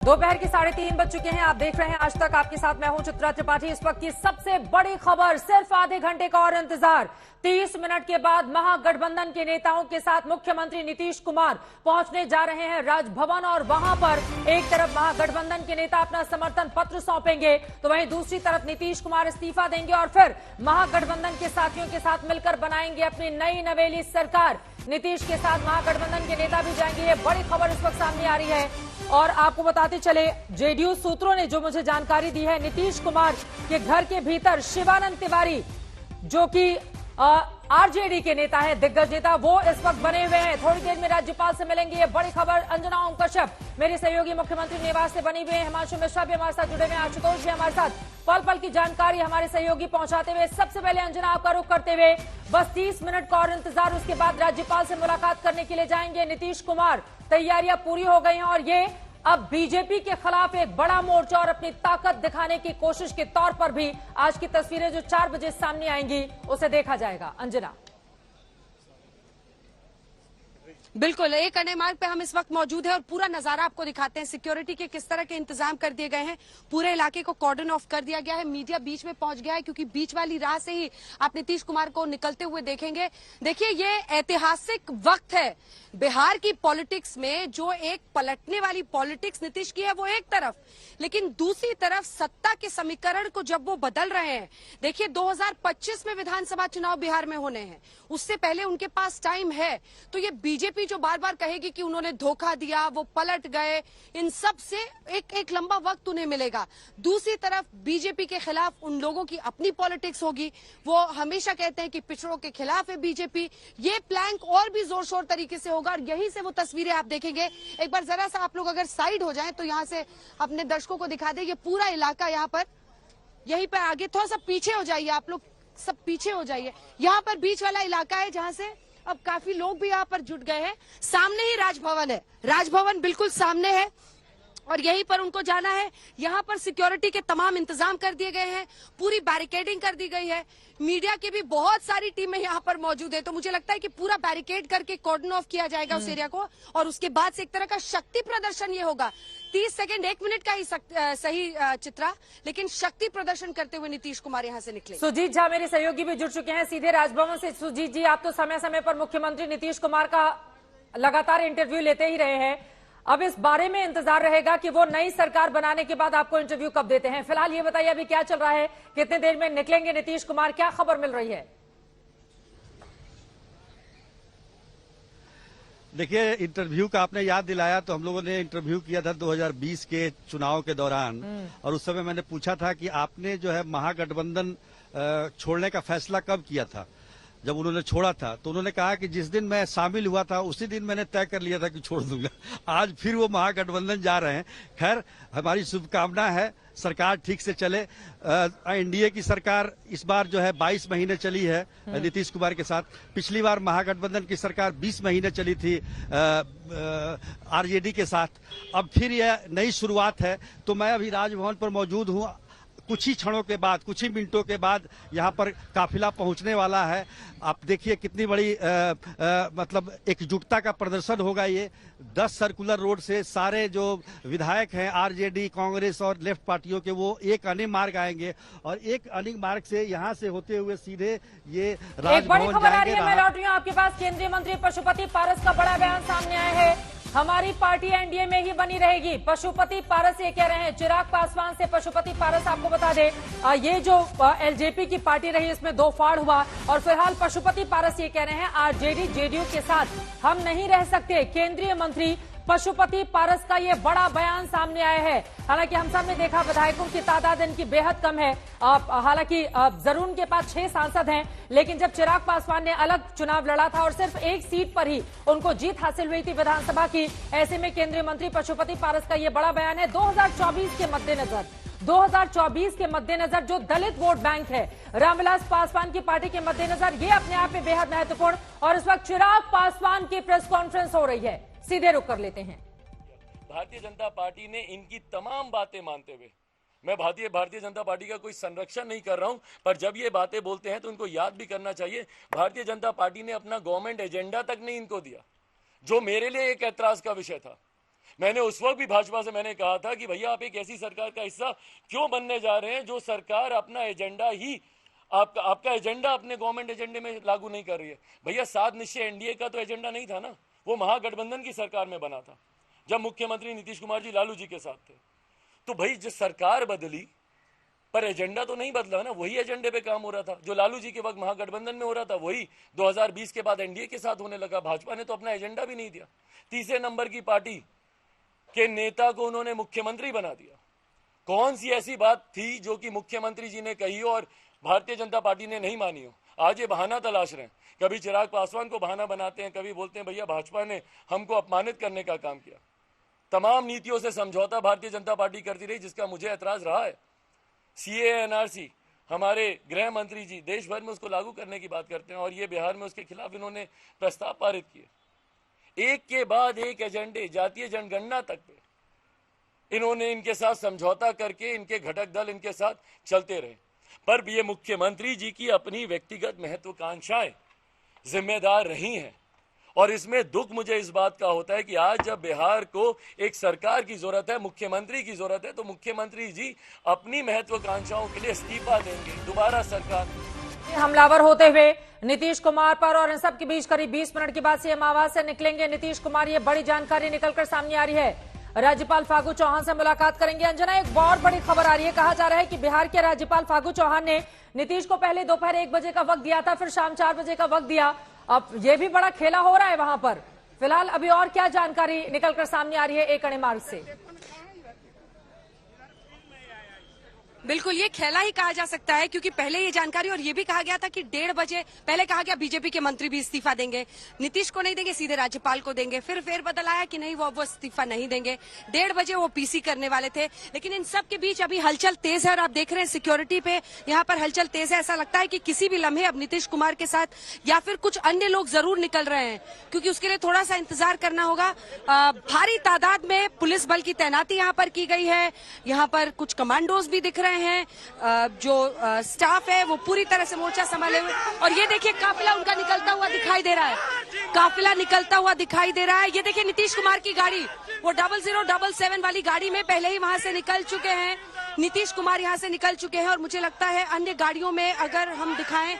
दोपहर के 3:30 बज चुके हैं। आप देख रहे हैं आज तक, आपके साथ मैं हूं चित्रा त्रिपाठी। इस वक्त की सबसे बड़ी खबर, सिर्फ आधे घंटे का और इंतजार। 30 मिनट के बाद महागठबंधन के नेताओं के साथ मुख्यमंत्री नीतीश कुमार पहुंचने जा रहे हैं राजभवन, और वहां पर एक तरफ महागठबंधन के नेता अपना समर्थन पत्र सौंपेंगे, तो वहीं दूसरी तरफ नीतीश कुमार इस्तीफा देंगे और फिर महागठबंधन के साथियों के साथ मिलकर बनाएंगे अपनी नई नवेली सरकार। नीतीश के साथ महागठबंधन के नेता भी जाएंगे। ये बड़ी खबर इस वक्त सामने आ रही है। और आपको बताते चले, जेडीयू सूत्रों ने जो मुझे जानकारी दी है, नीतीश कुमार के घर के भीतर शिवानंद तिवारी, जो कि आरजेडी के नेता है, दिग्गज नेता, वो इस वक्त बने हुए हैं। थोड़ी देर में राज्यपाल से मिलेंगे। ये बड़ी खबर। अंजना ओम कश्यप मेरे सहयोगी मुख्यमंत्री निवास से बनी हुए हैं। हिमांशु मिश्रा भी हमारे साथ जुड़े हुए हैं, आशुतोष भी हमारे साथ। पल पल की जानकारी हमारे सहयोगी पहुंचाते हुए। सबसे पहले अंजना, आपका रुख करते हुए, बस 30 मिनट का और इंतजार, उसके बाद राज्यपाल से मुलाकात करने के लिए जाएंगे नीतीश कुमार। तैयारियां पूरी हो गई हैं और ये अब बीजेपी के खिलाफ एक बड़ा मोर्चा और अपनी ताकत दिखाने की कोशिश के तौर पर भी आज की तस्वीरें जो 4 बजे सामने आएंगी उसे देखा जाएगा। अंजना। बिल्कुल, एक अन्य मार्ग पे हम इस वक्त मौजूद हैं और पूरा नजारा आपको दिखाते हैं। सिक्योरिटी के किस तरह के इंतजाम कर दिए गए हैं। पूरे इलाके को कॉर्डन ऑफ कर दिया गया है। मीडिया बीच में पहुंच गया है, क्योंकि बीच वाली राह से ही आप नीतीश कुमार को निकलते हुए देखेंगे। देखिए, ये ऐतिहासिक वक्त है बिहार की पॉलिटिक्स में। जो एक पलटने वाली पॉलिटिक्स नीतीश की है वो एक तरफ, लेकिन दूसरी तरफ सत्ता के समीकरण को जब वो बदल रहे हैं। देखिए, 2025 में विधानसभा चुनाव बिहार में होने हैं, उससे पहले उनके पास टाइम है। तो ये बीजेपी जो बार बार कहेगी कि उन्होंने धोखा दिया, वो पलट गए, इन सब से एक लंबा वक्त उन्हें मिलेगा। दूसरी तरफ बीजेपी के खिलाफ उन लोगों की अपनी पॉलिटिक्स होगी। वो हमेशा कहते हैं कि पिछड़ों के खिलाफ है बीजेपी। ये प्लैंक और भी जोर शोर तरीके से होगा और यहीं से वो तस्वीरें आप देखेंगे। एक बार जरा सा आप लोग अगर साइड हो जाएं तो यहाँ से अपने दर्शकों को दिखा दे। ये पूरा इलाका यहाँ पर, यहीं पर आगे थोड़ा सा पीछे हो जाइए, आप लोग सब पीछे हो जाइए। यहाँ पर बीच वाला इलाका है जहाँ से अब काफी लोग भी यहाँ पर जुट गए हैं। सामने ही राजभवन है, राजभवन बिल्कुल सामने है और यहीं पर उनको जाना है। यहाँ पर सिक्योरिटी के तमाम इंतजाम कर दिए गए हैं, पूरी बैरिकेडिंग कर दी गई है। मीडिया की भी बहुत सारी टीमें यहाँ पर मौजूद है। तो मुझे लगता है कि पूरा बैरिकेड करके कॉर्डन ऑफ किया जाएगा उस एरिया को, और उसके बाद से एक तरह का शक्ति प्रदर्शन ये होगा। 30 सेकंड 1 मिनट का ही सही चित्रा, लेकिन शक्ति प्रदर्शन करते हुए नीतीश कुमार यहाँ से निकले। सुजीत झा मेरे सहयोगी भी जुड़ चुके हैं सीधे राजभवन से। सुजीत जी, आप तो समय समय पर मुख्यमंत्री नीतीश कुमार का लगातार इंटरव्यू लेते ही रहे हैं। अब इस बारे में इंतजार रहेगा कि वो नई सरकार बनाने के बाद आपको इंटरव्यू कब देते हैं। फिलहाल ये बताइए अभी क्या चल रहा है, कितने देर में निकलेंगे नीतीश कुमार, क्या खबर मिल रही है? देखिए, इंटरव्यू का आपने याद दिलाया तो हम लोगों ने इंटरव्यू किया था 2020 के चुनाव के दौरान, और उस समय मैंने पूछा था कि आपने जो है महागठबंधन छोड़ने का फैसला कब किया था। जब उन्होंने छोड़ा था तो उन्होंने कहा कि जिस दिन मैं शामिल हुआ था उसी दिन मैंने तय कर लिया था कि छोड़ दूंगा। आज फिर वो महागठबंधन जा रहे हैं। खैर, हमारी शुभकामना है सरकार ठीक से चले। एनडीए की सरकार इस बार जो है 22 महीने चली है नीतीश कुमार के साथ। पिछली बार महागठबंधन की सरकार 20 महीने चली थी आरजेडी के साथ। अब फिर यह नई शुरुआत है। तो मैं अभी राजभवन पर मौजूद हूँ। कुछ ही क्षणों के बाद, कुछ ही मिनटों के बाद यहाँ पर काफिला पहुंचने वाला है। आप देखिए कितनी बड़ी मतलब एकजुटता का प्रदर्शन होगा। ये 10 सर्कुलर रोड से सारे जो विधायक हैं आरजेडी, कांग्रेस और लेफ्ट पार्टियों के, वो एक अनिक मार्ग आएंगे और एक अनिक मार्ग से यहाँ से होते हुए सीधे ये राजभवन एक बड़ी खबर आ रही है, मैं लौट रही हूँ आपके पास। केंद्रीय मंत्री पशुपति पारस का बड़ा बयान सामने आया है। हमारी पार्टी एनडीए में ही बनी रहेगी, पशुपति पारस ये कह रहे हैं। चिराग पासवान से पशुपति पारस, आपको बता दें ये जो एलजेपी की पार्टी रही इसमें 2 फाड़ हुआ, और फिलहाल पशुपति पारस ये कह रहे हैं आरजेडी जेडीयू के साथ हम नहीं रह सकते। केंद्रीय मंत्री पशुपति पारस का ये बड़ा बयान सामने आया है। हालांकि हम सब ने देखा विधायकों की तादाद इनकी बेहद कम है। हालांकि जरूर उनके पास 6 सांसद हैं, लेकिन जब चिराग पासवान ने अलग चुनाव लड़ा था और सिर्फ एक सीट पर ही उनको जीत हासिल हुई थी विधानसभा की, ऐसे में केंद्रीय मंत्री पशुपति पारस का ये बड़ा बयान है। 2024 के मद्देनजर जो दलित वोट बैंक है रामविलास पासवान की पार्टी के मद्देनजर, ये अपने आप में बेहद महत्वपूर्ण। और इस वक्त चिराग पासवान की प्रेस कॉन्फ्रेंस हो रही है, सीधे रुक कर लेते हैं। भारतीय जनता पार्टी ने इनकी तमाम बातें मानते हुए, मैं भारतीय जनता पार्टी का कोई संरक्षण नहीं कर रहा हूं, पर जब ये बातें बोलते हैं तो इनको याद भी करना चाहिए भारतीय जनता पार्टी ने अपना गवर्नमेंट एजेंडा तक नहीं इनको दिया, जो मेरे लिए एक ऐतराज का विषय था। मैंने उस वक्त भी भाजपा से मैंने कहा था कि भैया आप एक ऐसी सरकार का हिस्सा क्यों बनने जा रहे हैं जो सरकार अपना एजेंडा ही आपका एजेंडा अपने गवर्नमेंट एजेंडे में लागू नहीं कर रही है। भैया 7 निश्चय एनडीए का तो एजेंडा नहीं था ना, वो महागठबंधन की सरकार में बना था जब मुख्यमंत्री नीतीश कुमार जी लालू जी के साथ थे। तो भाई जो सरकार बदली पर एजेंडा तो नहीं बदला ना, वही एजेंडे पे काम हो रहा था जो लालू जी के वक्त महागठबंधन में हो रहा था, वही 2020 के बाद एनडीए के साथ होने लगा। भाजपा ने तो अपना एजेंडा भी नहीं दिया। तीसरे नंबर की पार्टी के नेता को उन्होंने मुख्यमंत्री बना दिया। कौन सी ऐसी बात थी जो कि मुख्यमंत्री जी ने कही हो और भारतीय जनता पार्टी ने नहीं मानी हो? आज ये बहाना तलाश रहे हैं, कभी चिराग पासवान को बहाना बनाते हैं, कभी बोलते हैं भैया भाजपा ने हमको अपमानित करने का काम किया। तमाम नीतियों से समझौता भारतीय जनता पार्टी करती रही, जिसका मुझे ऐतराज रहा है। सीए एनआरसी हमारे गृह मंत्री जी देश भर में उसको लागू करने की बात करते हैं और ये बिहार में उसके खिलाफ इन्होंने प्रस्ताव पारित किए। एक के बाद एक एजेंडे जातीय जनगणना तक पे इन्होंने इनके साथ समझौता करके इनके घटक दल इनके साथ चलते रहे। पर ये मुख्यमंत्री जी की अपनी व्यक्तिगत महत्वाकांक्षाएं जिम्मेदार रही हैं और इसमें दुख मुझे इस बात का होता है कि आज जब बिहार को एक सरकार की जरूरत है, मुख्यमंत्री की जरूरत है, तो मुख्यमंत्री जी अपनी महत्वाकांक्षाओं के लिए इस्तीफा देंगे। दोबारा सरकार हमलावर होते हुए नीतीश कुमार पर और इन सब के बीच करीब 20 मिनट के बाद सीएम आवास से निकलेंगे नीतीश कुमार। ये बड़ी जानकारी निकलकर सामने आ रही है। राज्यपाल फागू चौहान से मुलाकात करेंगे। अंजना, एक बहुत बड़ी खबर आ रही है। कहा जा रहा है कि बिहार के राज्यपाल फागू चौहान ने नीतीश को पहले दोपहर 1 बजे का वक्त दिया था, फिर शाम 4 बजे का वक्त दिया। अब ये भी बड़ा खेला हो रहा है वहां पर। फिलहाल अभी और क्या जानकारी निकलकर सामने आ रही है एक अणे मार्ग से? बिल्कुल, ये खेला ही कहा जा सकता है क्योंकि पहले ये जानकारी और ये भी कहा गया था कि 1:30 बजे पहले कहा गया बीजेपी के मंत्री भी इस्तीफा देंगे, नीतीश को नहीं देंगे, सीधे राज्यपाल को देंगे। फिर फेरबदल आया कि नहीं, वो इस्तीफा नहीं देंगे। 1:30 बजे वो पीसी करने वाले थे। लेकिन इन सब के बीच अभी हलचल तेज है और आप देख रहे हैं सिक्योरिटी पे यहाँ पर हलचल तेज है। ऐसा लगता है कि किसी भी लम्हे अब नीतीश कुमार के साथ या फिर कुछ अन्य लोग जरूर निकल रहे हैं, क्योंकि उसके लिए थोड़ा सा इंतजार करना होगा। भारी तादाद में पुलिस बल की तैनाती यहाँ पर की गई है। यहाँ पर कुछ कमांडोज भी दिख रहे हैं। जो स्टाफ है वो पूरी तरह से मोर्चा संभाले हुए, और ये देखिए काफिला उनका निकलता हुआ दिखाई दे रहा है। काफिला निकलता हुआ दिखाई दे रहा है। ये देखिए नीतीश कुमार की गाड़ी, वो 0077 वाली गाड़ी में पहले ही वहां से निकल चुके हैं। नीतीश कुमार यहाँ से निकल चुके हैं और मुझे लगता है अन्य गाड़ियों में अगर हम दिखाएं,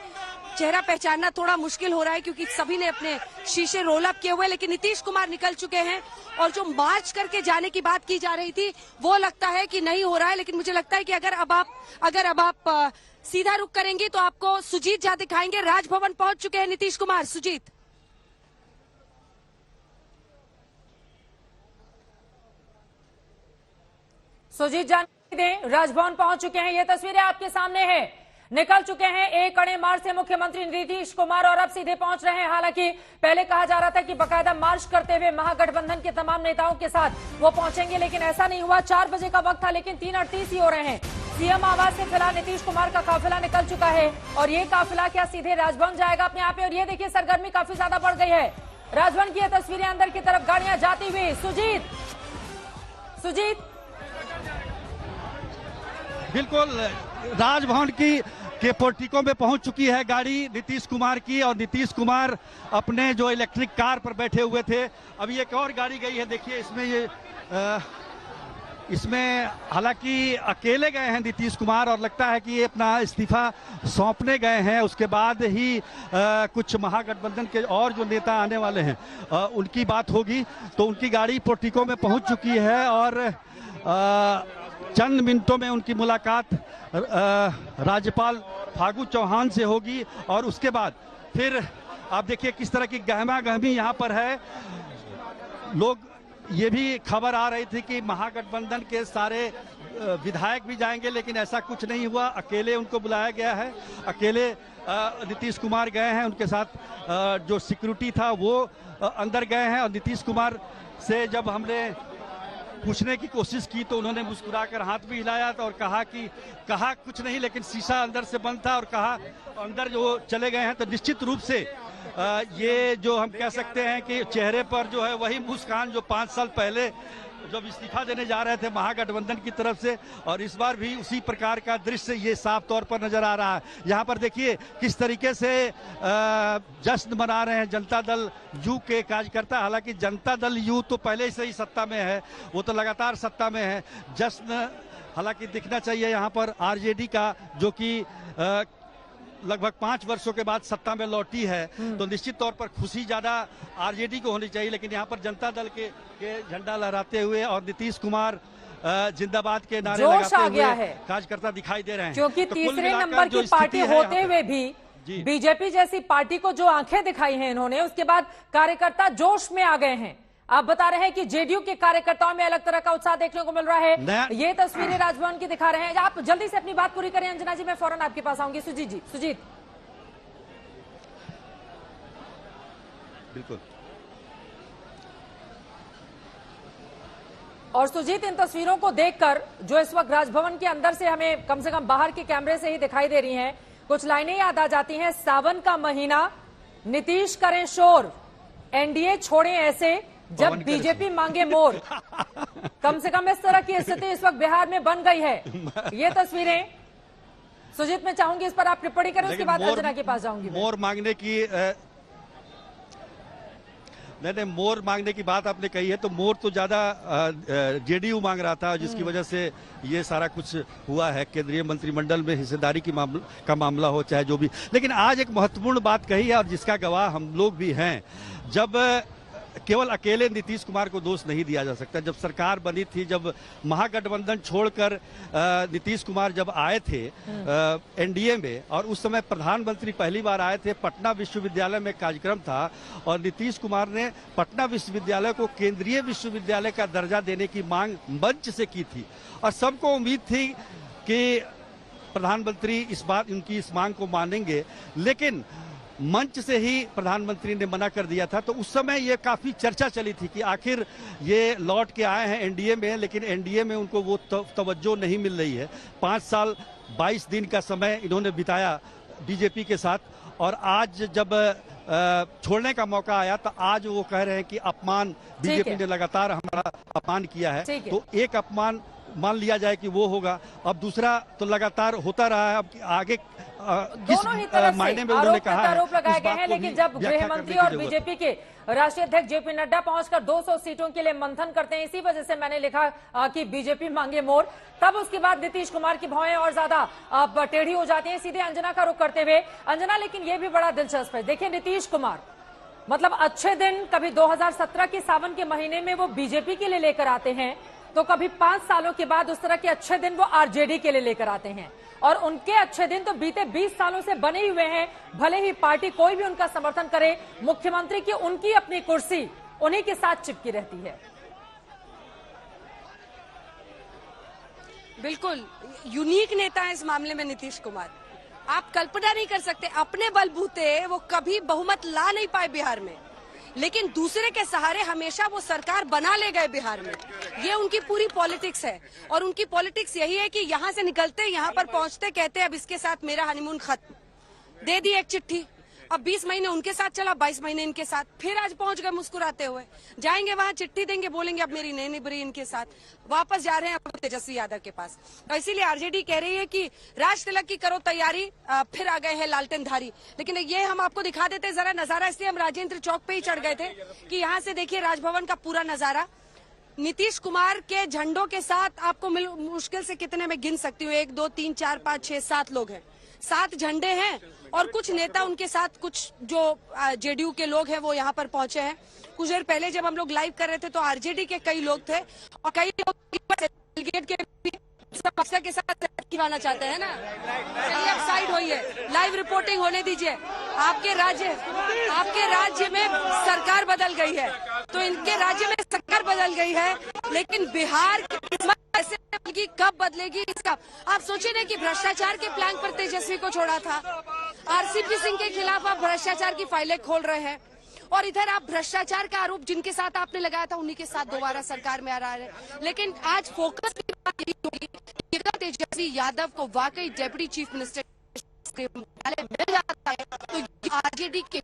चेहरा पहचानना थोड़ा मुश्किल हो रहा है क्योंकि सभी ने अपने शीशे रोल अप किए हुए, लेकिन नीतीश कुमार निकल चुके हैं। और जो मार्च करके जाने की बात की जा रही थी वो लगता है कि नहीं हो रहा है। लेकिन मुझे लगता है कि अगर अब आप सीधा रुख करेंगे तो आपको सुजीत झा दिखाएंगे। राजभवन पहुंच चुके हैं नीतीश कुमार। सुजीत, जानकारी दें, राजभवन पहुंच चुके हैं। ये तस्वीरें आपके सामने है। निकल चुके हैं एक अणे मार्ग से मुख्यमंत्री नीतीश कुमार और अब सीधे पहुंच रहे हैं। हालांकि पहले कहा जा रहा था कि बकायदा मार्च करते हुए महागठबंधन के तमाम नेताओं के साथ वो पहुंचेंगे, लेकिन ऐसा नहीं हुआ। 4 बजे का वक्त था लेकिन 3:38 ही हो रहे हैं। सीएम आवास से फिलहाल नीतीश कुमार का काफिला निकल चुका है और ये काफिला क्या सीधे राजभवन जाएगा अपने आप पे? और ये देखिए सरगर्मी काफी ज्यादा बढ़ गई है। राजभवन की ये तस्वीरें, अंदर की तरफ गाड़ियां जाती हुई। सुजीत बिल्कुल राजभवन के पोर्टिको में पहुंच चुकी है गाड़ी नीतीश कुमार की, और नीतीश कुमार अपने जो इलेक्ट्रिक कार पर बैठे हुए थे। अभी एक और गाड़ी गई है, देखिए इसमें हालांकि अकेले गए हैं नीतीश कुमार और लगता है कि ये अपना इस्तीफा सौंपने गए हैं। उसके बाद ही कुछ महागठबंधन के और जो नेता आने वाले हैं उनकी बात होगी। तो उनकी गाड़ी पोर्टिको में पहुंच चुकी है और चंद मिनटों में उनकी मुलाकात राज्यपाल फागू चौहान से होगी और उसके बाद फिर आप देखिए किस तरह की गहमा गहमी यहाँ पर है। लोग, ये भी खबर आ रही थी कि महागठबंधन के सारे विधायक भी जाएंगे, लेकिन ऐसा कुछ नहीं हुआ। अकेले उनको बुलाया गया है। अकेले नीतीश कुमार गए हैं, उनके साथ जो सिक्योरिटी था वो अंदर गए हैं। और नीतीश कुमार से जब हमने पूछने की कोशिश की तो उन्होंने मुस्कुराकर हाथ भी हिलाया और कहा कुछ नहीं, लेकिन शीशा अंदर से बंद था और कहा अंदर जो चले गए हैं। तो निश्चित रूप से ये जो हम कह सकते हैं कि चेहरे पर जो है वही मुस्कान जो 5 साल पहले जब इस्तीफा देने जा रहे थे महागठबंधन की तरफ से, और इस बार भी उसी प्रकार का दृश्य ये साफ तौर पर नजर आ रहा है। यहाँ पर देखिए किस तरीके से जश्न मना रहे हैं जनता दल यू के कार्यकर्ता। हालांकि जनता दल यू तो पहले से ही सत्ता में है, वो तो लगातार सत्ता में है। जश्न हालांकि दिखना चाहिए यहाँ पर आरजेडी का, जो कि लगभग 5 वर्षों के बाद सत्ता में लौटी है, तो निश्चित तौर पर खुशी ज्यादा आरजेडी को होनी चाहिए। लेकिन यहाँ पर जनता दल के झंडा लहराते हुए और नीतीश कुमार जिंदाबाद के नारे लगाते हुए कार्यकर्ता दिखाई दे रहे हैं, क्योंकि तो तीसरे नंबर की पार्टी होते हुए भी बीजेपी जैसी पार्टी को जो आंखें दिखाई हैं इन्होंने, उसके बाद कार्यकर्ता जोश में आ गए हैं। आप बता रहे हैं कि जेडीयू के कार्यकर्ताओं में अलग तरह का उत्साह देखने को मिल रहा है। ये तस्वीरें राजभवन की दिखा रहे हैं। आप जल्दी से अपनी बात पूरी करें अंजना जी, मैं फौरन आपके पास आऊंगी। सुजीत जी, सुजीत। बिल्कुल। और सुजीत, इन तस्वीरों को देखकर जो इस वक्त राजभवन के अंदर से हमें कम से कम बाहर के कैमरे से ही दिखाई दे रही हैं, कुछ लाइनें याद आ जाती हैं। सावन का महीना, नीतीश करें शोर, एनडीए छोड़ें ऐसे, जब बीजेपी मांगे मोर। कम से कम इस तरह की स्थिति इस वक्त बिहार में बन गई है। ये तस्वीरें सुजीत, मैं चाहूंगी इस पर आप टिप्पणी करें, उसके बाद अंजना के पास जाऊंगी। मोर मांगने की नहीं, मोर मांगने की बात आपने कही है, तो मोर तो ज्यादा जेडीयू मांग रहा था, जिसकी वजह से ये सारा कुछ हुआ है। केंद्रीय मंत्रिमंडल में हिस्सेदारी का मामला हो, चाहे जो भी। लेकिन आज एक महत्वपूर्ण बात कही है और जिसका गवाह हम लोग भी हैं। जब केवल अकेले नीतीश कुमार को दोष नहीं दिया जा सकता। जब सरकार बनी थी, जब महागठबंधन छोड़कर नीतीश कुमार जब आए थे एनडीए में, और उस समय प्रधानमंत्री पहली बार आए थे, पटना विश्वविद्यालय में कार्यक्रम था और नीतीश कुमार ने पटना विश्वविद्यालय को केंद्रीय विश्वविद्यालय का दर्जा देने की मांग मंच से की थी। और सबको उम्मीद थी कि प्रधानमंत्री उनकी इस मांग को मानेंगे, लेकिन मंच से ही प्रधानमंत्री ने मना कर दिया था। तो उस समय ये काफी चर्चा चली थी कि आखिर ये लौट के आए हैं एनडीए में, लेकिन एनडीए में उनको वो तवज्जो नहीं मिल रही है। 5 साल 22 दिन का समय इन्होंने बिताया बीजेपी के साथ, और आज जब छोड़ने का मौका आया तो आज वो कह रहे हैं कि अपमान, बीजेपी ने लगातार हमारा अपमान किया है। तो एक अपमान मान लिया जाए कि वो होगा, अब दूसरा तो लगातार होता रहा है। अब आगे किस मायने में उन्होंने कहा है, आरोप लगाए गए हैं। लेकिन जब गृह मंत्री और बीजेपी के राष्ट्रीय अध्यक्ष जेपी नड्डा पहुंचकर 200 सीटों के लिए मंथन करते हैं, इसी वजह से मैंने लिखा कि बीजेपी मांगे मोर। तब उसके बाद नीतीश कुमार की भौएं और ज्यादा टेढ़ी हो जाती हैं। सीधे अंजना का रुख करते हुए, अंजना, लेकिन ये भी बड़ा दिलचस्प है। देखिए, नीतीश कुमार मतलब अच्छे दिन कभी 2017 के सावन के महीने में वो बीजेपी के लिए लेकर आते हैं, तो कभी 5 सालों के बाद उस तरह के अच्छे दिन वो आरजेडी के लिए लेकर आते हैं। और उनके अच्छे दिन तो बीते 20 सालों से बने हुए हैं। भले ही पार्टी कोई भी उनका समर्थन करे, मुख्यमंत्री की उनकी अपनी कुर्सी उन्हीं के साथ चिपकी रहती है। बिल्कुल यूनिक नेता है इस मामले में नीतीश कुमार। आप कल्पना नहीं कर सकते, अपने बलबूते वो कभी बहुमत ला नहीं पाए बिहार में, लेकिन दूसरे के सहारे हमेशा वो सरकार बना ले गए बिहार में। ये उनकी पूरी पॉलिटिक्स है, और उनकी पॉलिटिक्स यही है कि यहाँ से निकलते, यहाँ पर पहुँचते, कहते अब इसके साथ मेरा हनीमून खत्म, दे दी एक चिट्ठी। अब 20 महीने उनके साथ चला, 22 महीने इनके साथ, फिर आज पहुंच गए मुस्कुराते हुए। जाएंगे वहां, चिट्ठी देंगे, बोलेंगे अब मेरी नहीं निभरी इनके साथ, वापस जा रहे हैं अब तेजस्वी यादव के पास। तो इसीलिए आरजेडी कह रही है कि राज तिलक की करो तैयारी, फिर आ गए हैं लालटेनधारी। लेकिन ये हम आपको दिखा देते जरा नजारा, इसलिए हम राजेंद्र चौक पे ही चढ़ गए थे कि यहाँ से देखिए राजभवन का पूरा नजारा। नीतीश कुमार के झंडों के साथ आपको मुश्किल से कितने में गिन सकती हूँ, 1 2 3 4 5 6 7 लोग हैं, 7 झंडे हैं, और कुछ नेता उनके साथ, कुछ जो जेडीयू के लोग हैं वो यहाँ पर पहुंचे हैं। कुछ देर पहले जब हम लोग लाइव कर रहे थे तो आरजेडी के कई लोग थे, और कई लोग के साथ खिलाना चाहते हैं ना। चलिए अब साइड होइए, लाइव रिपोर्टिंग होने दीजिए। आपके राज्य में सरकार बदल गई है, तो इनके राज्य में सरकार बदल गई है, लेकिन बिहार की ऐसे कब बदलेगी इसका आप सोचिए ना कि भ्रष्टाचार के प्लान पर तेजस्वी को छोड़ा था, आरसीपी सिंह के खिलाफ आप भ्रष्टाचार की फाइलें खोल रहे हैं, और इधर आप भ्रष्टाचार का आरोप जिनके साथ आपने लगाया था उन्हीं के साथ दोबारा सरकार में आ रहा है। लेकिन आज फोकस की बात यही होगी कि तेजस्वी यादव को वाकई डेप्यूटी चीफ मिनिस्टर मुख्यालय मिल जाता है तो आरजेडी की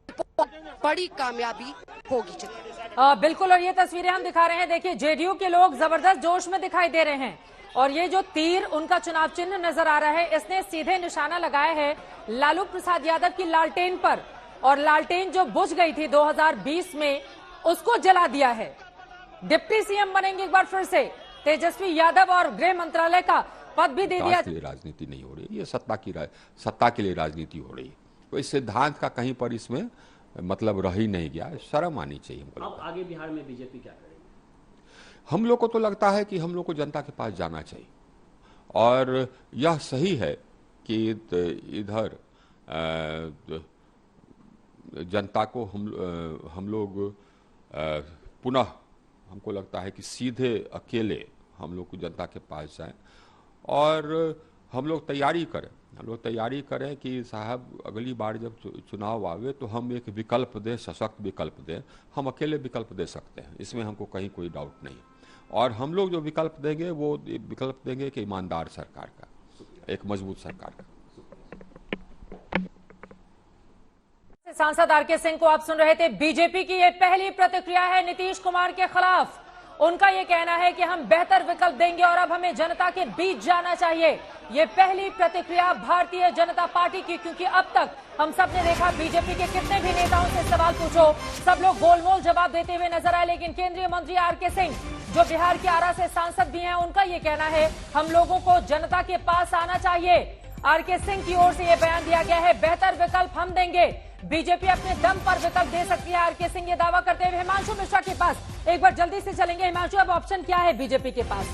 बड़ी कामयाबी होगी। बिल्कुल, और ये तस्वीरें हम दिखा रहे हैं, देखिए जेडीयू के लोग जबरदस्त जोश में दिखाई दे रहे हैं और ये जो तीर उनका चुनाव चिन्ह नजर आ रहा है इसने सीधे निशाना लगाया है लालू प्रसाद यादव की लालटेन पर, और लालटेन जो बुझ गई थी 2020 में उसको जला दिया है। डिप्टी सीएम बनेंगे एक बार फिर से तेजस्वी यादव और गृह मंत्रालय का पद भी दे दिया। राजनीति नहीं हो रही, ये सत्ता के लिए राजनीति हो रही है। कोई सिद्धांत का कहीं पर इसमें मतलब रह ही नहीं गया, शर्म आनी चाहिए हमको। अब आगे बिहार में बीजेपी क्या करेगी? हम लोग को तो लगता है कि हम लोग को जनता के पास जाना चाहिए और यह सही है कि इधर जनता को हम लोग पुनः हमको लगता है कि सीधे अकेले हम लोग को जनता के पास जाएं और हम लोग तैयारी करें कि साहब अगली बार जब चुनाव आवे तो हम एक विकल्प दें, सशक्त विकल्प दें। हम अकेले विकल्प दे सकते हैं, इसमें हमको कहीं कोई डाउट नहीं। और हम लोग जो विकल्प देंगे वो विकल्प देंगे कि ईमानदार सरकार का, एक मजबूत सरकार का। सांसद आरके सिंह को आप सुन रहे थे। बीजेपी की ये पहली प्रतिक्रिया है नीतीश कुमार के खिलाफ। उनका ये कहना है कि हम बेहतर विकल्प देंगे और अब हमें जनता के बीच जाना चाहिए। ये पहली प्रतिक्रिया भारतीय जनता पार्टी की, क्योंकि अब तक हम सब ने देखा बीजेपी के कितने भी नेताओं से सवाल पूछो सब लोग गोलमोल जवाब देते हुए नजर आए, लेकिन केंद्रीय मंत्री आरके सिंह जो बिहार के आरा से सांसद भी हैं, उनका ये कहना है हम लोगों को जनता के पास आना चाहिए। आरके सिंह की ओर से यह बयान दिया गया है, बेहतर विकल्प हम देंगे, बीजेपी अपने दम पर विकल्प दे सकती है। आरके सिंह ये दावा करते हुए हिमांशु मिश्रा के पास एक बार जल्दी से चलेंगे। हिमांशु, अब ऑप्शन क्या है बीजेपी के पास?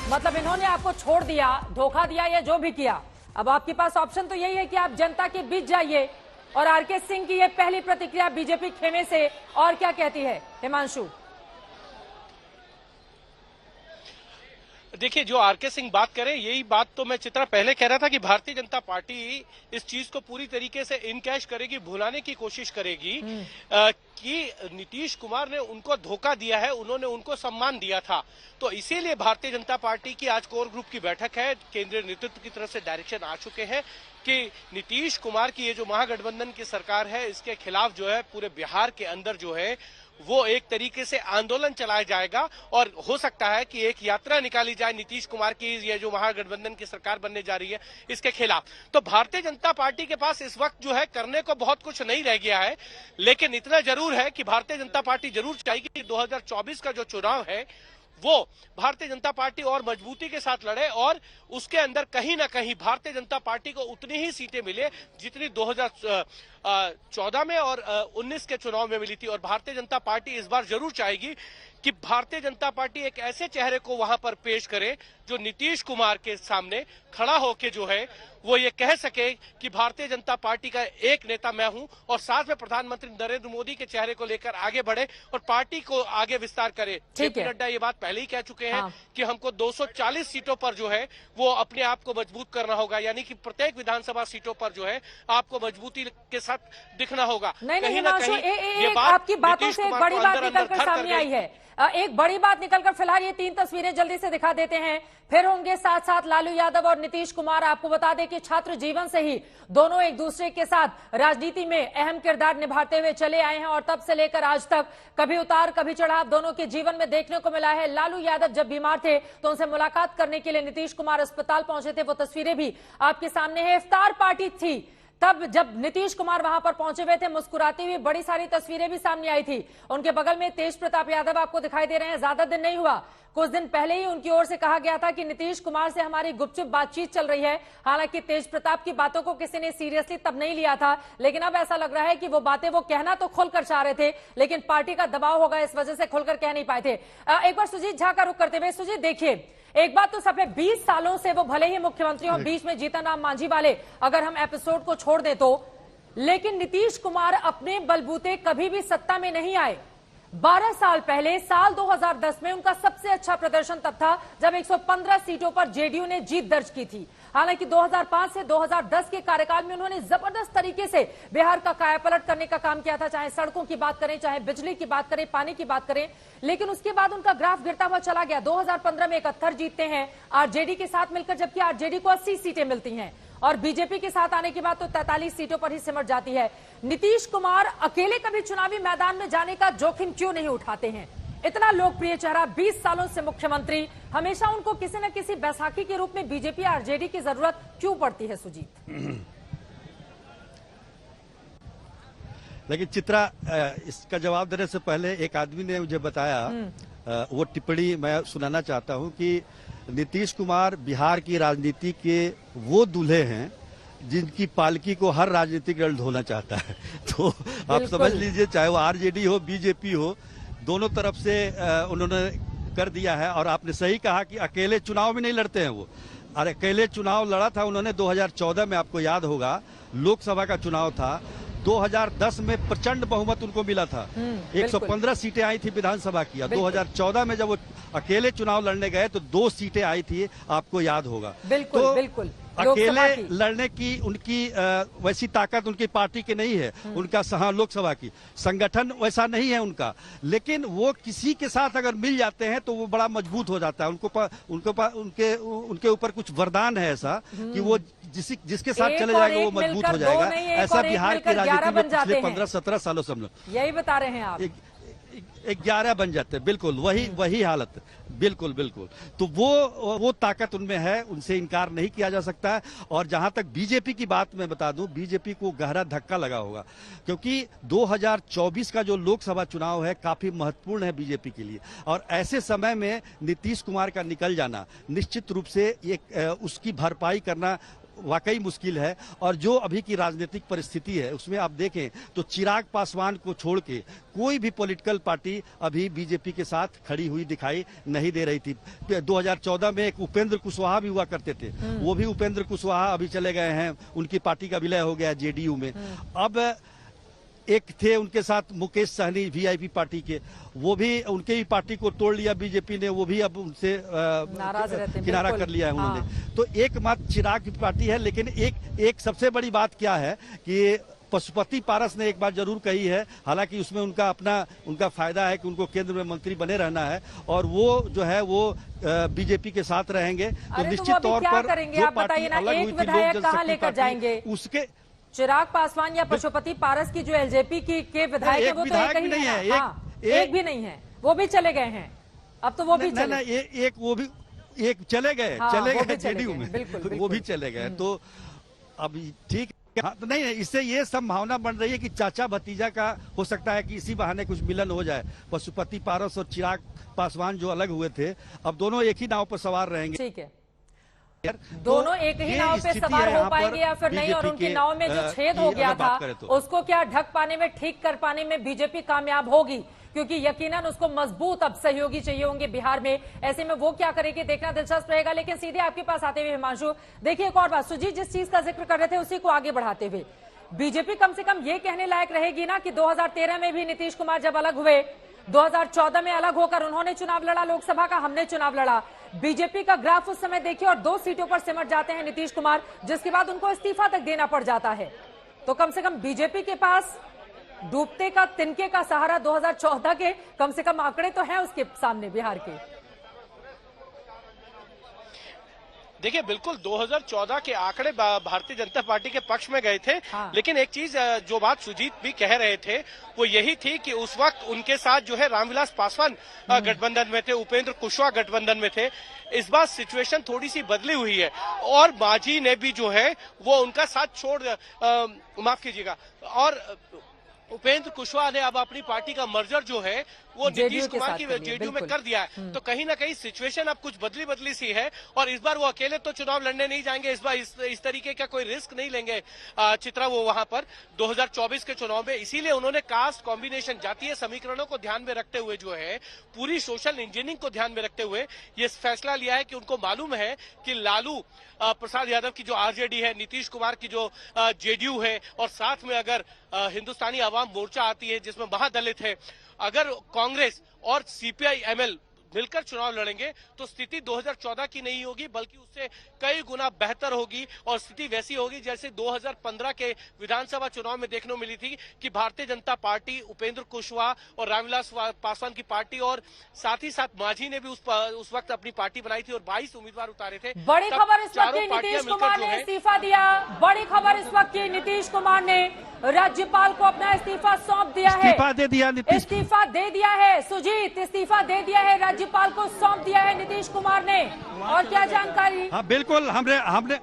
मतलब इन्होंने आपको छोड़ दिया, धोखा दिया या जो भी किया, अब आपके पास ऑप्शन तो यही है कि आप जनता के बीच जाइए। और आरके सिंह की ये पहली प्रतिक्रिया बीजेपी खेमे से और क्या कहती है हिमांशु? देखिए, जो आरके सिंह बात करें, यही बात तो मैं चित्रा पहले कह रहा था कि भारतीय जनता पार्टी इस चीज को पूरी तरीके से इनकैश करेगी, भुलाने की कोशिश करेगी कि नीतीश कुमार ने उनको धोखा दिया है, उन्होंने उनको सम्मान दिया था। तो इसीलिए भारतीय जनता पार्टी की आज कोर ग्रुप की बैठक है, केंद्रीय नेतृत्व की तरफ से डायरेक्शन आ चुके हैं कि नीतीश कुमार की ये जो महागठबंधन की सरकार है इसके खिलाफ जो है पूरे बिहार के अंदर जो है वो एक तरीके से आंदोलन चलाया जाएगा और हो सकता है कि एक यात्रा निकाली जाए नीतीश कुमार की ये जो महागठबंधन की सरकार बनने जा रही है इसके खिलाफ। तो भारतीय जनता पार्टी के पास इस वक्त जो है करने को बहुत कुछ नहीं रह गया है, लेकिन इतना जरूर है कि भारतीय जनता पार्टी जरूर चाहेगी कि 2024 का जो चुनाव है वो भारतीय जनता पार्टी और मजबूती के साथ लड़े और उसके अंदर कहीं ना कहीं भारतीय जनता पार्टी को उतनी ही सीटें मिले जितनी 2014 में और 19 के चुनाव में मिली थी। और भारतीय जनता पार्टी इस बार जरूर चाहेगी कि भारतीय जनता पार्टी एक ऐसे चेहरे को वहां पर पेश करे जो नीतीश कुमार के सामने खड़ा होके जो है वो ये कह सके कि भारतीय जनता पार्टी का एक नेता मैं हूं, और साथ में प्रधानमंत्री नरेंद्र मोदी के चेहरे को लेकर आगे बढ़े और पार्टी को आगे विस्तार करे। जेपी नड्डा ये बात पहले ही कह चुके हैं कि हमको 240 सीटों पर जो है वो अपने आप को मजबूत करना होगा, यानी कि प्रत्येक विधानसभा सीटों पर जो है आपको मजबूती के साथ दिखना होगा। कहीं ना कहीं ये बात आपकी बातों से एक बड़ी बात निकलकर सामने आई है। एक बड़ी बात निकलकर फिलहाल ये 3 तस्वीरें जल्दी से दिखा देते हैं, फिर होंगे साथ साथ लालू यादव और नीतीश कुमार। आपको बता दें कि छात्र जीवन से ही दोनों एक दूसरे के साथ राजनीति में अहम किरदार निभाते हुए चले आए हैं और तब से लेकर आज तक कभी उतार कभी चढ़ाव दोनों के जीवन में देखने को मिला है। लालू यादव जब बीमार थे तो उनसे मुलाकात करने के लिए नीतीश कुमार अस्पताल पहुंचे थे, वो तस्वीरें भी आपके सामने है। इफ्तार पार्टी थी तब जब नीतीश कुमार वहां पर पहुंचे हुए थे, मुस्कुराती हुई बड़ी सारी तस्वीरें भी सामने आई थी। उनके बगल में तेज प्रताप यादव आपको दिखाई दे रहे हैं। ज्यादा दिन नहीं हुआ, कुछ दिन पहले ही उनकी ओर से कहा गया था कि नीतीश कुमार से हमारी गुपचुप बातचीत चल रही है। हालांकि तेज प्रताप की बातों को किसी ने सीरियसली तब नहीं लिया था, लेकिन अब ऐसा लग रहा है कि वो बातें वो कहना तो खुलकर चाह रहे थे, लेकिन पार्टी का दबाव होगा इस वजह से खुलकर कह नहीं पाए थे। एक बार सुजीत झा का रुख करते हुए, सुजीत देखिए, एक बात तो सफेद 20 सालों से वो भले ही मुख्यमंत्री हो, बीच में जीतन राम मांझी वाले अगर हम एपिसोड को छोड़ दें तो, लेकिन नीतीश कुमार अपने बलबूते कभी भी सत्ता में नहीं आए। 12 साल पहले साल 2010 में उनका सबसे अच्छा प्रदर्शन तब था जब 115 सीटों पर जेडीयू ने जीत दर्ज की थी। हालांकि 2005 से 2010 के कार्यकाल में उन्होंने जबरदस्त तरीके से बिहार का कायापलट करने का काम किया था, चाहे सड़कों की बात करें, चाहे बिजली की बात करें, पानी की बात करें, लेकिन उसके बाद उनका ग्राफ गिरता हुआ चला गया। 2015 में 71 जीतते हैं आरजेडी के साथ मिलकर, जबकि आरजेडी को 80 सीटें मिलती हैं और बीजेपी के साथ आने के बाद तो 43 सीटों पर ही सिमट जाती है। नीतीश कुमार अकेले कभी चुनावी मैदान में जाने का जोखिम क्यों नहीं उठाते हैं? इतना लोकप्रिय चेहरा, 20 सालों से मुख्यमंत्री, हमेशा उनको किसी न किसी बैसाखी के रूप में बीजेपी आरजेडी की जरूरत क्यों पड़ती है सुजीत? लेकिन चित्रा, इसका जवाब देने से पहले एक आदमी ने मुझे बताया, वो टिप्पणी मैं सुनाना चाहता हूं कि नीतीश कुमार बिहार की राजनीति के वो दूल्हे हैं जिनकी पालकी को हर राजनीतिक दल धोना चाहता है। तो आप समझ लीजिए, चाहे वो आरजेडी हो, बीजेपी हो, दोनों तरफ से उन्होंने कर दिया है। और आपने सही कहा कि अकेले चुनाव भी नहीं लड़ते हैं वो। अरे अकेले चुनाव लड़ा था उन्होंने 2014 में, आपको याद होगा, लोकसभा का चुनाव था। 2010 में प्रचंड बहुमत उनको मिला था, 115 सीटें आई थी विधानसभा की। 2014 में जब वो अकेले चुनाव लड़ने गए तो 2 सीटें आई थी, आपको याद होगा। बिल्कुल, तो बिल्कुल। अकेले लड़ने की उनकी वैसी ताकत उनकी पार्टी की नहीं है, उनका लोकसभा की संगठन वैसा नहीं है उनका। लेकिन वो किसी के साथ अगर मिल जाते हैं तो वो बड़ा मजबूत हो जाता है। उनके ऊपर कुछ वरदान है ऐसा कि वो जिसके साथ चले जाएगा वो मजबूत हो जाएगा। ऐसा बिहार की राजनीति में पिछले 15-17 सालों से हम लोग यही बता रहे हैं आप। 11 बन जाते हैं, बिल्कुल वही हालत, बिल्कुल बिल्कुल। तो वो ताकत उनमें है, उनसे इनकार नहीं किया जा सकता है। और जहां तक बीजेपी की बात मैं बता दूं, बीजेपी को गहरा धक्का लगा होगा, क्योंकि 2024 का जो लोकसभा चुनाव है काफी महत्वपूर्ण है बीजेपी के लिए। और ऐसे समय में नीतीश कुमार का निकल जाना निश्चित रूप से उसकी भरपाई करना वाकई मुश्किल है। और जो अभी की राजनीतिक परिस्थिति है उसमें आप देखें तो चिराग पासवान को छोड़ के कोई भी पॉलिटिकल पार्टी अभी बीजेपी के साथ खड़ी हुई दिखाई नहीं दे रही थी। 2014 में एक उपेंद्र कुशवाहा भी हुआ करते थे, वो भी उपेंद्र कुशवाहा अभी चले गए हैं, उनकी पार्टी का विलय हो गया जेडीयू में। अब एक थे उनके साथ मुकेश सहनी वीआईपी पार्टी के, वो भी उनके ही पार्टी को तोड़ लिया बीजेपी ने, वो भी अब उनसे किनारा कर लिया है उन्होंने। हाँ। तो एकमात्र चिराग की पार्टी है। लेकिन एक सबसे बड़ी बात क्या है कि पशुपति पारस ने एक बात जरूर कही है, हालांकि उसमें उनका फायदा है कि उनको केंद्र में मंत्री बने रहना है और वो जो है वो बीजेपी के साथ रहेंगे। तो निश्चित तौर पर जो पार्टी अलग हुई थी लोक जनशक्ति पार्टी, उसके चिराग पासवान या पशुपति पारस की जो एलजेपी के विधायक है वो तो एक ही नहीं है। एक भी नहीं है, वो भी चले गए हैं। अब तो वो भी एक चले गए जेडीयू में, वो भी चले गए। तो अब ठीक है, तो नहीं, इससे ये संभावना बन रही है कि चाचा भतीजा का हो सकता है कि इसी बहाने कुछ मिलन हो जाए। पशुपति पारस और चिराग पासवान जो अलग हुए थे, अब दोनों एक ही नाव पर सवार रहेंगे। ठीक है, दोनों एक ही नाव पे सवार हो पाएंगे या फिर नहीं? और उनकी नाव में जो छेद हो गया था उसको क्या ढक पाने में, ठीक कर पाने में बीजेपी कामयाब होगी? क्योंकि यकीनन उसको मजबूत अब सहयोगी चाहिए होंगे बिहार में। ऐसे में वो क्या करेगी, देखना दिलचस्प रहेगा। लेकिन सीधे आपके पास आते हुए हिमांशु, देखिए एक और बात, सुजीत जिस चीज का जिक्र कर रहे थे उसी को आगे बढ़ाते हुए, बीजेपी कम से कम ये कहने लायक रहेगी ना कि 2013 में भी नीतीश कुमार जब अलग हुए, 2014 में अलग होकर उन्होंने चुनाव लड़ा लोकसभा का, हमने चुनाव लड़ा। बीजेपी का ग्राफ उस समय देखिए और 2 सीटों पर सिमट जाते हैं नीतीश कुमार, जिसके बाद उनको इस्तीफा तक देना पड़ जाता है। तो कम से कम बीजेपी के पास डूबते का तिनके का सहारा 2014 के कम से कम आंकड़े तो हैं उसके सामने बिहार के। देखिए बिल्कुल 2014 के आंकड़े भारतीय जनता पार्टी के पक्ष में गए थे। हाँ। लेकिन एक चीज जो बात सुजीत भी कह रहे थे वो यही थी कि उस वक्त उनके साथ जो है रामविलास पासवान गठबंधन में थे, उपेंद्र कुशवाहा गठबंधन में थे। इस बार सिचुएशन थोड़ी सी बदली हुई है और मांझी ने भी जो है वो उनका साथ छोड़ माफ कीजिएगा, और उपेंद्र कुशवाहा ने अब अपनी पार्टी का मर्जर जो है वो नीतीश कुमार की जेडीयू में कर दिया है। तो कहीं ना कहीं सिचुएशन अब कुछ बदली सी है और इस बार वो अकेले तो चुनाव लड़ने नहीं जाएंगे। इस बार इस तरीके का कोई रिस्क नहीं लेंगे चित्रा वो वहां पर 2024 के चुनाव में। इसीलिए उन्होंने कास्ट कॉम्बिनेशन, जातीय समीकरणों को ध्यान में रखते हुए जो है पूरी सोशल इंजीनियरिंग को ध्यान में रखते हुए ये फैसला लिया है कि उनको मालूम है कि लालू प्रसाद यादव की जो आरजेडी है, नीतीश कुमार की जो जेडीयू है और साथ में अगर हिंदुस्तानी आवाम मोर्चा आती है जिसमें महादलित है, अगर कांग्रेस और सीपीआई एमएल मिलकर चुनाव लड़ेंगे तो स्थिति 2014 की नहीं होगी बल्कि उससे कई गुना बेहतर होगी और स्थिति वैसी होगी जैसे 2015 के विधानसभा चुनाव में देखने को मिली थी कि भारतीय जनता पार्टी, उपेंद्र कुशवाहा और रामविलास पासवान की पार्टी और साथ ही साथ मांझी ने भी उस वक्त अपनी पार्टी बनाई थी और 22 उम्मीदवार उतारे थे। बड़ी खबर इस वक्त की, नीतीश कुमार ने इस्तीफा दिया। बड़ी खबर इस वक्त की, नीतीश कुमार ने राज्यपाल को अपना इस्तीफा सौंप दिया है। इस्तीफा दे दिया नीतीश, इस्तीफा दे दिया है सुजीत, इस्तीफा दे दिया है, राज्यपाल को सौंप दिया है नीतीश कुमार ने। और क्या जानकारी? हाँ बिल्कुल, हमने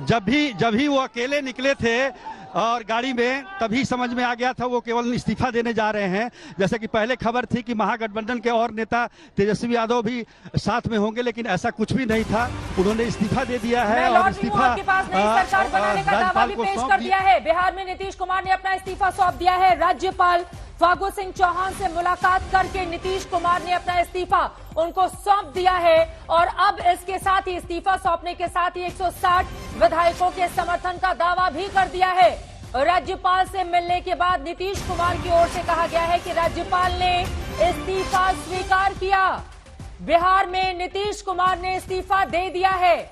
जब भी वो अकेले निकले थे और गाड़ी में, तभी समझ में आ गया था वो केवल इस्तीफा देने जा रहे हैं। जैसे कि पहले खबर थी कि महागठबंधन के और नेता तेजस्वी यादव भी साथ में होंगे, लेकिन ऐसा कुछ भी नहीं था। उन्होंने इस्तीफा दे दिया है और इस्तीफा आपके पास नई सरकार बनाने का दावा भी पेश कर दिया है। बिहार में नीतीश कुमार ने अपना इस्तीफा सौंप दिया है। राज्यपाल फागू सिंह चौहान से मुलाकात करके नीतीश कुमार ने अपना इस्तीफा उनको सौंप दिया है और अब इसके साथ ही, इस्तीफा सौंपने के साथ ही 160 विधायकों के समर्थन का दावा भी कर दिया है। राज्यपाल से मिलने के बाद नीतीश कुमार की ओर से कहा गया है कि राज्यपाल ने इस्तीफा स्वीकार किया। बिहार में नीतीश कुमार ने इस्तीफा दे दिया है।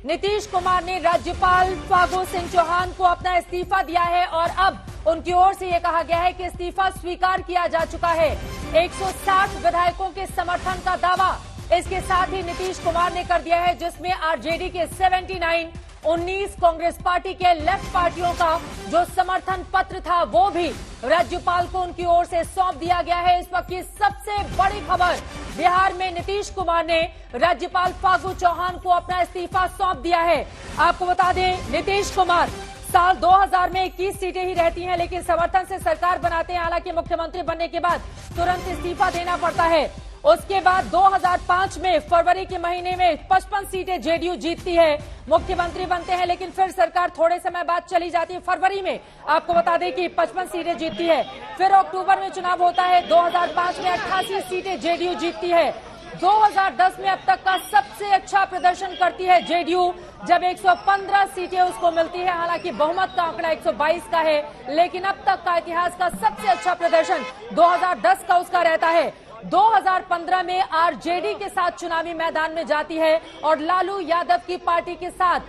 नीतीश कुमार ने राज्यपाल फागू सिंह चौहान को अपना इस्तीफा दिया है और अब उनकी ओर से यह कहा गया है कि इस्तीफा स्वीकार किया जा चुका है। 160 विधायकों के समर्थन का दावा इसके साथ ही नीतीश कुमार ने कर दिया है, जिसमें आरजेडी के 79, 19 कांग्रेस पार्टी के लेफ्ट पार्टियों का जो समर्थन पत्र था वो भी राज्यपाल को उनकी ओर से सौंप दिया गया है। इस वक्त की सबसे बड़ी खबर, बिहार में नीतीश कुमार ने राज्यपाल फागू चौहान को अपना इस्तीफा सौंप दिया है। आपको बता दें, नीतीश कुमार साल 2000 में 21 सीटें ही रहती हैं, लेकिन समर्थन से सरकार बनाते हैं। हालांकि मुख्यमंत्री बनने के बाद तुरंत इस्तीफा देना पड़ता है। उसके बाद 2005 में फरवरी के महीने में 55 सीटें जेडीयू जीतती है, मुख्यमंत्री बनते हैं, लेकिन फिर सरकार थोड़े समय बाद चली जाती है। फरवरी में आपको बता दें कि 55 सीटें जीतती है। फिर अक्टूबर में चुनाव होता है। 2005 में 88 सीटें जेडीयू जीतती है। 2010 में अब तक का सबसे अच्छा प्रदर्शन करती है जेडीयू, जब 115 सीटें उसको मिलती है। हालांकि बहुमत का आंकड़ा 122 का है, लेकिन अब तक का इतिहास का सबसे अच्छा प्रदर्शन 2010 का उसका रहता है। 2015 में आरजेडी के साथ चुनावी मैदान में जाती है और लालू यादव की पार्टी के साथ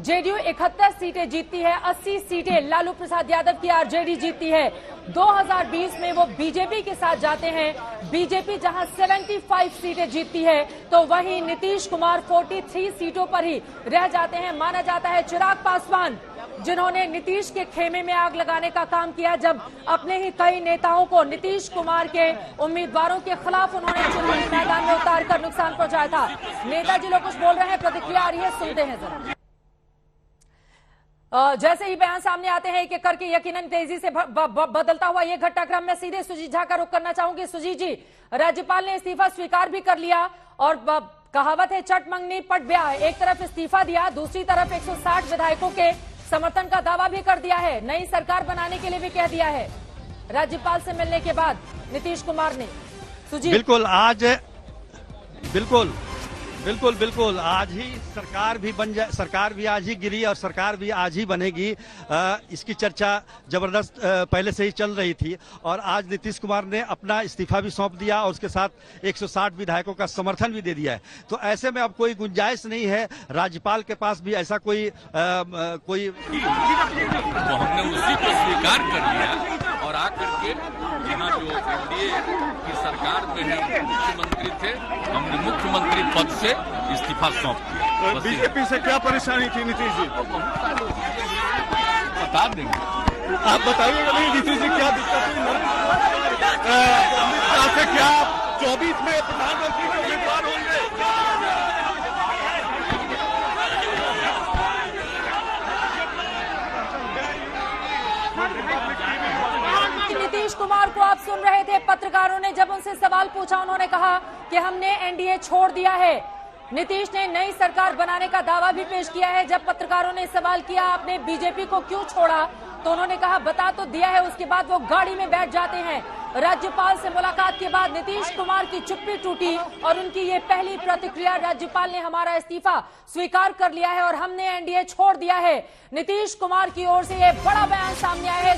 जेडीयू 71 सीटें जीतती है। 80 सीटें लालू प्रसाद यादव की आरजेडी जीतती है। 2020 में वो बीजेपी के साथ जाते हैं। बीजेपी जहां 75 सीटें जीतती है, तो वहीं नीतीश कुमार 43 सीटों पर ही रह जाते हैं। माना जाता है चिराग पासवान, जिन्होंने नीतीश के खेमे में आग लगाने का काम किया, जब अपने ही कई नेताओं को नीतीश कुमार के उम्मीदवारों के खिलाफ उन्होंने चुनावी मैदान में उतारकर नुकसान पहुंचाया था। नेताजी लोग कुछ बोल रहे हैं, प्रतिक्रिया आ रही है, सुनते हैं जरा। जैसे ही बयान सामने आते हैं एक एक करके, यकीनन तेजी से बदलता हुआ ये घटनाक्रम, मैं सीधे सुजीत झा का रुख करना चाहूंगी। सुजीत जी, राज्यपाल ने इस्तीफा स्वीकार भी कर लिया और कहावत है चट मंगनी पट ब्याह, एक तरफ इस्तीफा दिया, दूसरी तरफ 160 विधायकों के समर्थन का दावा भी कर दिया है, नई सरकार बनाने के लिए भी कह दिया है राज्यपाल से मिलने के बाद नीतीश कुमार ने। सुजीत, बिल्कुल आज ही सरकार भी आज ही गिरी और सरकार भी आज ही बनेगी। इसकी चर्चा जबरदस्त पहले से ही चल रही थी और आज नीतीश कुमार ने अपना इस्तीफा भी सौंप दिया और उसके साथ 160 विधायकों का समर्थन भी दे दिया है। तो ऐसे में अब कोई गुंजाइश नहीं है राज्यपाल के पास भी ऐसा कोई तो हमने उसी को स्वीकार कर लिया और आकर के यहाँ जो एनडीए की सरकार में है मुख्यमंत्री थे, हमने मुख्यमंत्री पद से इस्तीफा सौंप दिया। बीजेपी से क्या परेशानी थी नीतीश जी? बता देंगे, आप बताइएगा नहीं नीतीश जी क्या दिक्कत हुई? आपसे क्या 24 में प्रधानमंत्री के उम्मीदवार होंगे? नीतीश कुमार को आप सुन रहे थे। पत्रकारों ने जब उनसे सवाल पूछा, उन्होंने कहा कि हमने एनडीए छोड़ दिया है। नीतीश ने नई सरकार बनाने का दावा भी पेश किया है। जब पत्रकारों ने सवाल किया आपने बीजेपी को क्यों छोड़ा, तो उन्होंने कहा बता तो दिया है। उसके बाद वो गाड़ी में बैठ जाते हैं। राज्यपाल से मुलाकात के बाद नीतीश कुमार की चुप्पी टूटी और उनकी ये पहली प्रतिक्रिया, राज्यपाल ने हमारा इस्तीफा स्वीकार कर लिया है और हमने एनडीए छोड़ दिया है। नीतीश कुमार की ओर से ये बड़ा बयान सामने आया है।